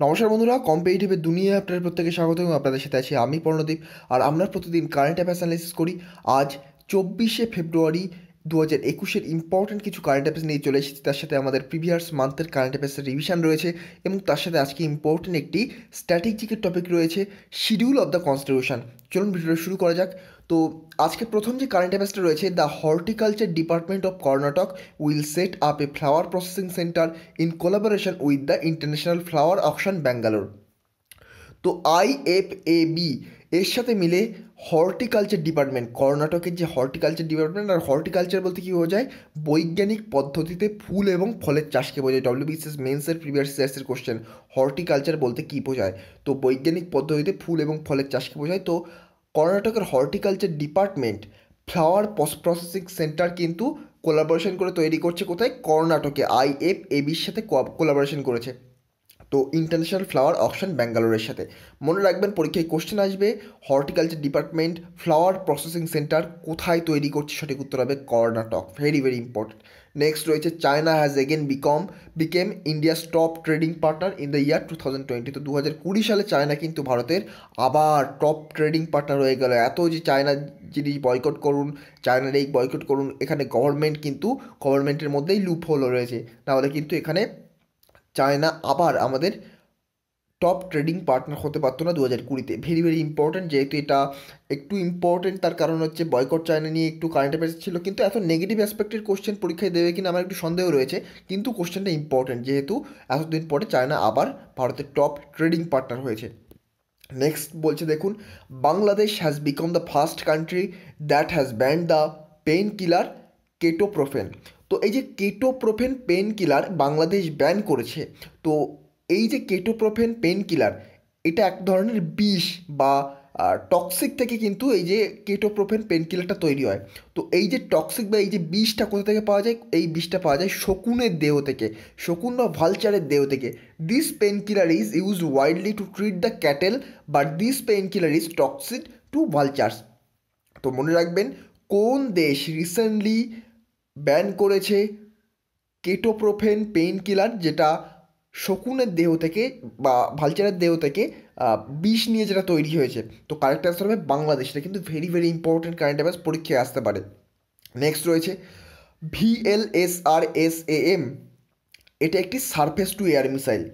নমস্কার বন্ধুরা, কম্পিটিটিভের দুনিয়া আপনাদের প্রত্যেকে স্বাগত এবং আপনাদের সাথে আছি আমি পর্ণদীপ। আর আমরা প্রতিদিন কারেন্ট অ্যাফেয়ার্স অ্যানালিসিস করি। আজ 24শে ফেব্রুয়ারি 2021-এর ইম্পর্টেন্ট কিছু কারেন্ট অ্যাফেয়ার্স নিয়ে চলে এসেছি। তার সাথে আমাদের প্রিভিয়াস মান্থের কারেন্ট অ্যাফেয়ার্সের রিভিশন রয়েছে এবং তার সাথে আজকে ইম্পর্টেন্ট একটি স্ট্র্যাটেজিকের টপিক রয়েছে, শিডিউল অফ দ্য কনস্টিটিউশন। চলুন ভিডিওটা শুরু করা যাক। তো আজকে প্রথম যে কারেন্ট অ্যাফেয়ার্সটা রয়েছে, the horticulture department of Karnataka will set up a flower processing centre in collaboration with the international flower auction Bangalore. তো IFAB এর সাথে মিলে হর্টিকালচার ডিপার্টমেন্ট, কর্ণাটকের যে হর্টিকালচার ডিপার্টমেন্ট, আর হর্টিকালচার বলতে কী বোঝায়? বৈজ্ঞানিক পদ্ধতিতে ফুল এবং ফলের চাষকে বোঝায়। WBCS মেন্সের প্রিভিয়াস ইয়ার্সের কোশ্চেন, হর্টিকালচার বলতে কী বোঝায়? তো বৈজ্ঞানিক পদ্ধতিতে ফুল এবং ফলের চাষকে বোঝায়। তো কর্ণাটকের horticulture department flower processing centre কিন্তু কোলাবোরেশন করে তৈরি করছে। কোথায়? কর্ণাটকে IFABর সাথে কোলাবোরেশন করেছে, তো ইন্টারন্যাশনাল ফ্লাওয়ার অকশন ব্যাঙ্গালোরের সাথে। মনে রাখবেন, পরীক্ষায় কোশ্চেন আসবে, horticulture department flower processing center কোথায় তৈরি করছে? সঠিক উত্তর হবে Karnataka. Very very important. Next রয়েছে, China has again become India's top trading partner in the year 2020। তো 2020 সালে চায়না কিন্তু ভারতের আবার টপ ট্রেডিং পার্টনার হয়ে গেল। এত যে চায়না জিনিস বয়কট করুন, চায়নার এই বয়কট করুন, এখানে গভর্নমেন্টের মধ্যেই লুপ হোল রয়েছে, নাহলে কিন্তু এখানে চায়না আবার আমাদের টপ ট্রেডিং পার্টনার হতে পারতো না 2020-তে। ভেরি ভেরি ইম্পর্টেন্ট, যেহেতু এটা একটু ইম্পর্টেন্ট, তার কারণ হচ্ছে বয়কট চায়না নিয়ে একটু কারেন্ট অ্যাফেয়ার্স ছিল, কিন্তু এত নেগেটিভ অ্যাসপেক্টের কোশ্চেন পরীক্ষায় দেবে কিনা আমার একটু সন্দেহ রয়েছে। কিন্তু কোশ্চেনটা ইম্পর্টেন্ট, যেহেতু এতদিন পরে চায়না আবার ভারতের টপ ট্রেডিং পার্টনার হয়েছে। নেক্সট বলছে দেখুন, Bangladesh has become the first country that has banned the pain killer ketoprofen. তো এই যে ketoprofen pain killer Bangladesh ban করেছে। তো এই যে কেটোপ্রোফেন পেন কিলার, এটা এক ধরনের বিষ বা টক্সিক থেকে কিন্তু এই যে কেটোপ্রোফেন পেন কিলারটা তৈরি হয়। তো এই যে টক্সিক বা এই যে বিষটা কোথা থেকে পাওয়া যায়? এই বিষটা পাওয়া যায় শকুনের দেহ থেকে, শকুন বা ভালচারের দেহ থেকে। This pain killer is used widely to treat the cattle, but this pain killer is toxic to vultures. তো মনে রাখবেন, কোন দেশ রিসেন্টলি ব্যান করেছে কেটোপ্রোফেন পেইন কিলার, যেটা শকুনের দেহ থেকে বা ভালচারের দেহ থেকে বিষ নিয়ে যেটা তৈরি হয়েছে? তো কারেক্ট অ্যান্সার হবে বাংলাদেশ। এটা কিন্তু very very important current affairs, পরীক্ষায় আসতে পারে। নেক্সট রয়েছে, VLSRSAM, এটা একটি surface to air missile.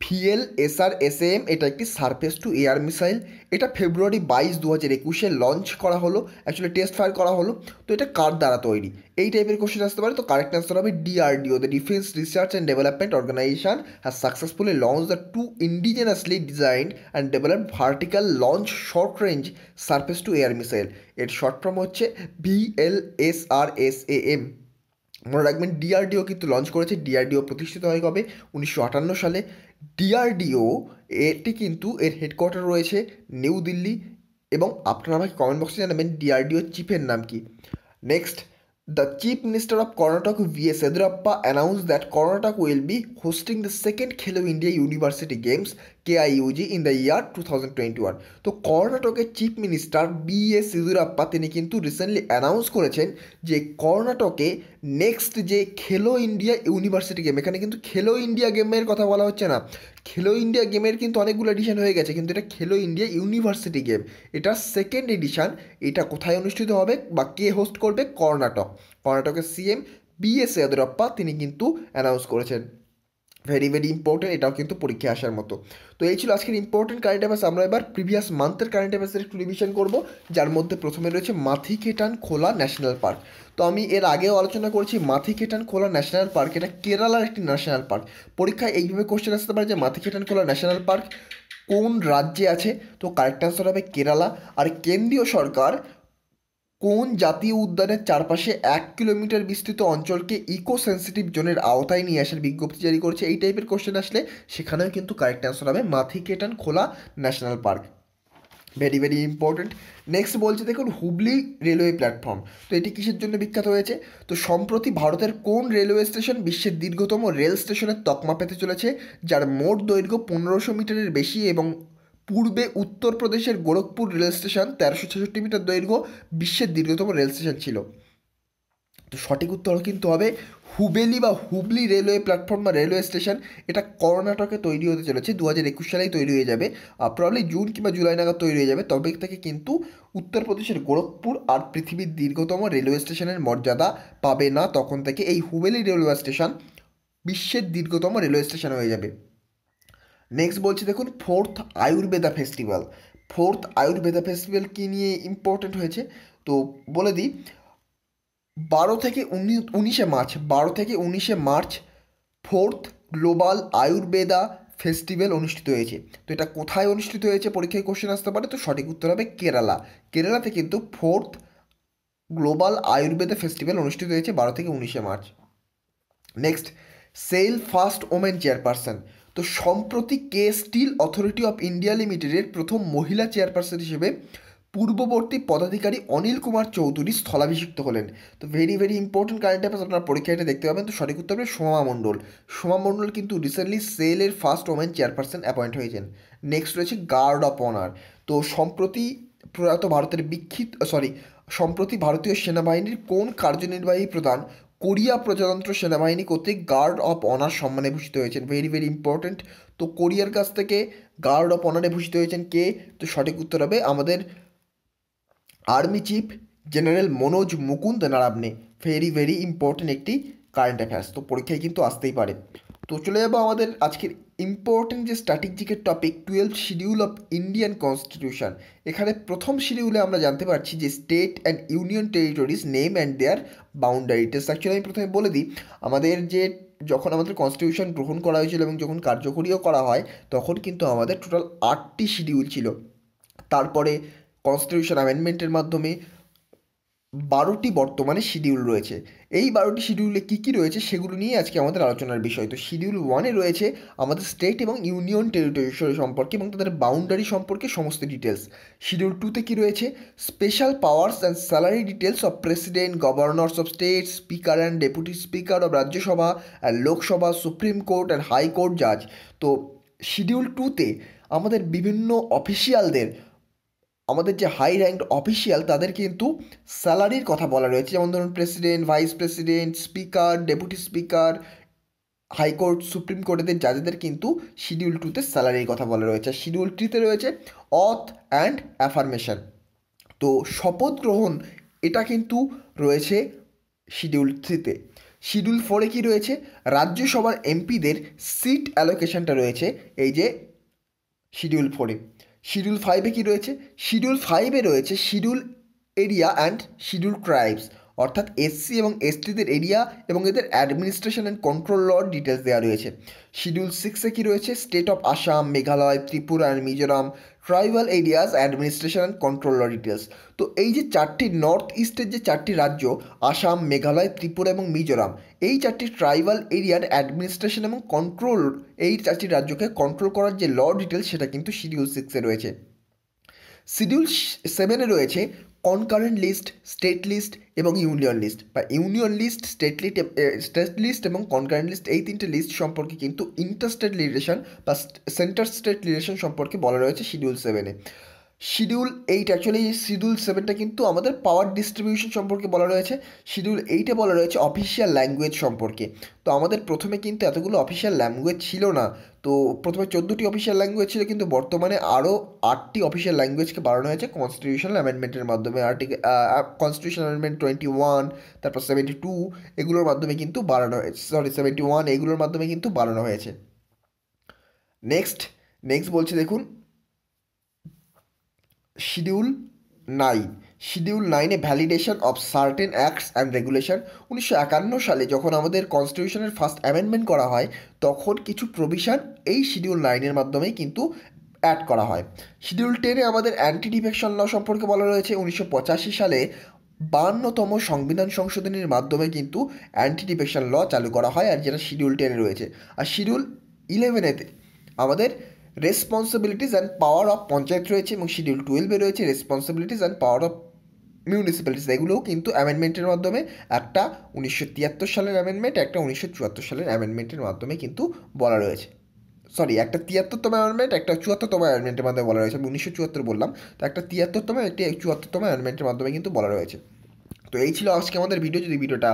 VLSRSAM এটা একটি সারফেস টু এয়ার মিসাইল। এটা ফেব্রুয়ারি 22, 2021-এ লঞ্চ করা হলো, অ্যাকচুয়ালি টেস্ট ফায়ার করা হলো। তো এটা কার দ্বারা তৈরি? এই টাইপের কোশ্চেন আসতে পারে। তো কারেক্ট অ্যান্সার হবে DRDO, the defence research and development organisation has successfully launch the two indigenously designed and developed vertical launch short range surface to air missile. এর শর্ট ফর্ম হচ্ছে VLSRSAM। মনে রাখবেন, ডিআরডিও কিন্তু launch করেছে। DRDO প্রতিষ্ঠিত হয় কবে? 1958 সালে। ডিআরডিও এটি কিন্তু এর হেডকোয়ার্টার রয়েছে নিউ দিল্লি। এবং আপনারা আমাকে কমেন্ট বক্সে জানাবেন ডিআরডিও চিফের নাম কি। Next, the chief minister of Karnataka VS Yedurappa announced that Karnataka will be hosting the second Khelo India University Games KIUG in the year 2021। তো কর্ণাটকের চিফ মিনিস্টার BS ইয়েদুরাপ্পা তিনি কিন্তু রিসেন্টলি অ্যানাউন্স করেছেন যে কর্ণাটকে নেক্সট যে খেলো ইন্ডিয়া ইউনিভার্সিটি গেম, এখানে কিন্তু খেলো ইন্ডিয়া গেমের কথা বলা হচ্ছে না। খেলো ইন্ডিয়া গেমের কিন্তু অনেকগুলো এডিশন হয়ে গেছে, কিন্তু এটা খেলো ইন্ডিয়া ইউনিভার্সিটি গেম, এটা সেকেন্ড এডিশন। এটা কোথায় অনুষ্ঠিত হবে বা কে হোস্ট করবে? কর্ণাটকের CM BS ইয়েদুরাপ্পা তিনি কিন্তু অ্যানাউন্স করেছেন। ভেরি ভেরি ইম্পর্টেন্ট, এটাও কিন্তু পরীক্ষায় আসার মতো। তো এই ছিল আজকের ইম্পর্টেন্ট কারেন্ট অ্যাফেয়ার্স। আমরা এবার প্রিভিয়াস মান্থের কারেন্ট অ্যাফেয়ার্সের একটু রিভিশন করবো, যার মধ্যে প্রথমে রয়েছে মাথিকেটান খোলা ন্যাশনাল পার্ক। তো আমি এর আগেও আলোচনা করেছি, মাথিকেটান খোলা ন্যাশনাল পার্ক এটা কেরালার একটি ন্যাশনাল পার্ক। পরীক্ষায় এইভাবে কোশ্চেন আসতে পারে যে মাথিকেটান খোলা ন্যাশনাল পার্ক কোন রাজ্যে আছে? তো কারেক্ট অ্যান্সার হবে কেরালা। আর কেন্দ্রীয় সরকার কোন জাতীয় উদ্যানের চারপাশে 1 কিলোমিটার বিস্তৃত অঞ্চলকে ইকো সেন্সিটিভ জোনের আওতায় নিয়ে আসার বিজ্ঞপ্তি জারি করেছে? এই টাইপের কোশ্চেন আসলে সেখানেও কিন্তু কারেক্ট অ্যান্সার হবে মাথিকেটান খোলা national park. Very very important. Next বলছে দেখুন, হুবলি রেলওয়ে প্ল্যাটফর্ম, তো এটি কিসের জন্য বিখ্যাত হয়েছে? তো সম্প্রতি ভারতের কোন রেলওয়ে স্টেশন বিশ্বের দীর্ঘতম রেল স্টেশনের তকমা পেতে চলেছে, যার মোট দৈর্ঘ্য 1500 মিটারের বেশি? এবং পূর্বে উত্তরপ্রদেশের গোরখপুর রেল স্টেশন 1366 মিটার দৈর্ঘ্য বিশ্বের দীর্ঘতম রেল স্টেশন ছিল। তো সঠিক উত্তর কিন্তু হবে হুবেলি বা হুবলি রেলওয়ে প্ল্যাটফর্ম বা রেলওয়ে স্টেশন। এটা কর্ণাটকে তৈরি হতে চলেছে, 2021 সালেই তৈরি হয়ে যাবে, প্রবলি জুন কিংবা জুলাই নাগাদ তৈরি হয়ে যাবে। তবে থেকে কিন্তু উত্তরপ্রদেশের গোরখপুর আর পৃথিবীর দীর্ঘতম রেলওয়ে স্টেশনের মর্যাদা পাবে না। তখন থেকে এই হুবেলি রেলওয়ে স্টেশন বিশ্বের দীর্ঘতম রেলওয়ে স্টেশন হয়ে যাবে। নেক্সট বলছি দেখুন, fourth Ayurveda festival. Fourth Ayurveda festival কী নিয়ে ইম্পর্টেন্ট হয়েছে তো বলে দিই, 12 থেকে 19 March fourth global Ayurveda festival অনুষ্ঠিত হয়েছে। তো এটা কোথায় অনুষ্ঠিত হয়েছে, পরীক্ষায় কোশ্চেন আসতে পারে, তো সঠিক উত্তর হবে কেরালা। কেরালাতে কিন্তু ফোর্থ গ্লোবাল আয়ুর্বেদা ফেস্টিভ্যাল অনুষ্ঠিত হয়েছে 12 থেকে 19 March. Next, SAIL first women chairperson. তো সম্প্রতি কে স্টিল অথরিটি অফ ইন্ডিয়া লিমিটেডের প্রথম মহিলা চেয়ারপারসন হিসেবে পূর্ববর্তী পদাধিকারী অনিল কুমার চৌধুরী স্থলাভিষিক্ত হলেন। তো very very important current affairs, আপনার পরীক্ষায় এটা দেখতে পাবেন। তো সঠিক উত্তর হবে সোমা মণ্ডল। সোমা মণ্ডল কিন্তু রিসেন্টলি সেলের ফার্স্ট ওমেন চেয়ারপারসন অ্যাপয়েন্ট হয়েছেন। নেক্সট রয়েছে গার্ড অফ অনার। তো সম্প্রতি ভারতীয় সেনাবাহিনীর কোন কার্যনির্বাহী প্রধান কোরিয়া প্রজাতন্ত্র সেনাবাহিনী কর্তৃক গার্ড অফ অনার সম্মানে ভূষিত হয়েছেন? Very very important. তো কোরিয়ার কাছ থেকে গার্ড অফ অনারে ভূষিত হয়েছেন কে? তো সঠিক উত্তর হবে আমাদের army chief general Manoj Mukund Naravane. Very very important একটি কারেন্ট অ্যাফেয়ার্স, তো পরীক্ষায় কিন্তু আসতেই পারে। তো চলে যাবো আমাদের আজকের ইম্পর্টেন্ট যে স্ট্র্যাটেজিকের topic, 12th schedule of Indian constitution. এখানে প্রথম শিডিউলে আমরা জানতে পারছি যে state and union territories name and their boundary test. Actually আমি প্রথমে বলে দিই, আমাদের যে যখন আমাদের কনস্টিটিউশন গ্রহণ করা হয়েছিল এবং যখন কার্যকরীও করা হয়, তখন কিন্তু আমাদের টোটাল 8টি শিডিউল ছিল। তারপরে কনস্টিটিউশন অ্যামেন্ডমেন্টের মাধ্যমে 12টি বর্তমানে শিডিউল রয়েছে। এই 12টি শিডিউলে কী কী রয়েছে সেগুলো নিয়ে আজকে আমাদের আলোচনার বিষয়। তো শিডিউল 1-এ রয়েছে আমাদের স্টেট এবং ইউনিয়ন টেরিটরি সম্পর্কে এবং তাদের বাউন্ডারি সম্পর্কে সমস্ত ডিটেলস। শিডিউল 2-তে কী রয়েছে, special powers and salary details of president, governors of state, speaker and deputy speaker of Rajya Sabha and Lok Sabha, supreme court and high court জাজ। তো শিডিউল 2-তে আমাদের বিভিন্ন অফিসিয়ালদের, আমাদের যে হাই র্যাঙ্কড অফিসিয়াল, তাদের কিন্তু স্যালারির কথা বলা রয়েছে। যেমন ধরুন president, vice president, speaker, deputy speaker, high court, supreme কোর্টের জাজেদের কিন্তু শিডিউল 2-তে স্যালারির কথা বলা রয়েছে। শিডিউল 3-তে রয়েছে অথ অ্যান্ড অ্যাফার্মেশন। তো শপথ গ্রহণ, এটা কিন্তু রয়েছে শিডিউল 3-তে। শিডিউল 4-এ কী রয়েছে, রাজ্যসভার এমপিদের সিট অ্যালোকেশনটা রয়েছে এই যে শিডিউল 4-এ। শিডিউল 5-এ কী রয়েছে, শিডিউল 5-এ রয়েছে schedule area and schedule tribes, অর্থাৎ এসসি এবং এসটিদের এরিয়া এবং এদের administration and control law details দেওয়া রয়েছে। শিডিউল 6-এ কী রয়েছে, state of Assam, Meghalaya, Tripura and Mizoram, tribal areas administration and control law details. তো এই যে চারটি নর্থ ইস্টের যে চারটি রাজ্য, আসাম, মেঘালয়, ত্রিপুরা এবং মিজোরাম, এই চারটি ট্রাইবাল এরিয়ার অ্যাডমিনিস্ট্রেশন এবং কন্ট্রোল, এই চারটি রাজ্যকে কন্ট্রোল করার যে ল ডিটেলস, সেটা কিন্তু শিডিউল 6-এ রয়েছে। শিডিউল 7-এ রয়েছে কনকারেন্ট লিস্ট, স্টেট লিস্ট এবং ইউনিয়ন লিস্ট, বা ইউনিয়ন লিস্ট, স্টেট লিস্ট এবং কনকারেন্ট লিস্ট, এই তিনটে লিস্ট সম্পর্কে কিন্তু ইন্টারস্টেট রিলেশন বা সেন্টার স্টেট রিলেশন সম্পর্কে বলা রয়েছে শিডিউল 7-এ। শিডিউল 7টা কিন্তু আমাদের পাওয়ার ডিস্ট্রিবিউশন সম্পর্কে বলা রয়েছে। শিডিউল 8-এ বলা রয়েছে অফিসিয়াল ল্যাঙ্গুয়েজ সম্পর্কে। তো আমাদের প্রথমে কিন্তু এতগুলো অফিসিয়াল ল্যাঙ্গুয়েজ ছিল না। তো প্রথমে 14টি অফিসিয়াল ল্যাঙ্গুয়েজ ছিল, কিন্তু বর্তমানে আরও 8টি অফিসিয়াল ল্যাঙ্গুয়েজকে বাড়ানো হয়েছে কনস্টিটিউশনাল অ্যামেন্ডমেন্টের মাধ্যমে। কনস্টিটিউশনাল অ্যামেন্ডমেন্ট 21, তারপর 72, এগুলোর মাধ্যমে কিন্তু বাড়ানো হয়েছে। 71, এগুলোর মাধ্যমে কিন্তু বাড়ানো হয়েছে। নেক্সট বলছে দেখুন, শিডিউল 9। শিডিউল 9-এ validation of certain acts and regulation. 1951 সালে যখন আমাদের কনস্টিটিউশনের ফার্স্ট অ্যামেন্ডমেন্ট করা হয়, তখন কিছু প্রভিশন এই শিডিউল 9-এর মাধ্যমেই কিন্তু অ্যাড করা হয়। শিডিউল 10-এ আমাদের অ্যান্টি ডিফেকশন ল সম্পর্কে বলা রয়েছে। 1985 সালে 52তম সংবিধান সংশোধনীর মাধ্যমে কিন্তু অ্যান্টি ডিফেকশন ল চালু করা হয়, আর যেটা শিডিউল 10-এ রয়েছে। আর শিডিউল 11-এতে আমাদের responsibilities and power of panchayat রয়েছে, এবং শিডিউল 12-এ রয়েছে responsibilities and power of municipalities. এগুলোও কিন্তু অ্যামেন্ডমেন্টের মাধ্যমে, একটা 1973 সালের অ্যামেন্ডমেন্ট, একটা 1974 সালের অ্যামেন্ডমেন্টের মাধ্যমে কিন্তু বলা রয়েছে। একটা 73তম অ্যামেন্ডমেন্ট, একটা 74তম অ্যামেন্ডমেন্টের মাধ্যমে বলা রয়েছে। আমি 1974 বললাম, তো একটা 73তম, একটি 74তম অ্যামেন্ডমেন্টের মাধ্যমে কিন্তু বলা রয়েছে। তো এই ছিল আজকে আমাদের ভিডিও। যদি ভিডিওটা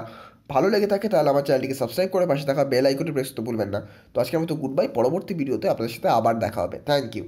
ভালো লেগে থাকে তাহলে আমার চ্যানেলটিকে সাবস্ক্রাইব করে পাশে থাকা বেল আইকনটি প্রেস করতে ভুলবেন না। তো আজকের মতো গুড বাই, পরবর্তী ভিডিওতে আপনাদের সাথে আবার দেখা হবে। Thank you.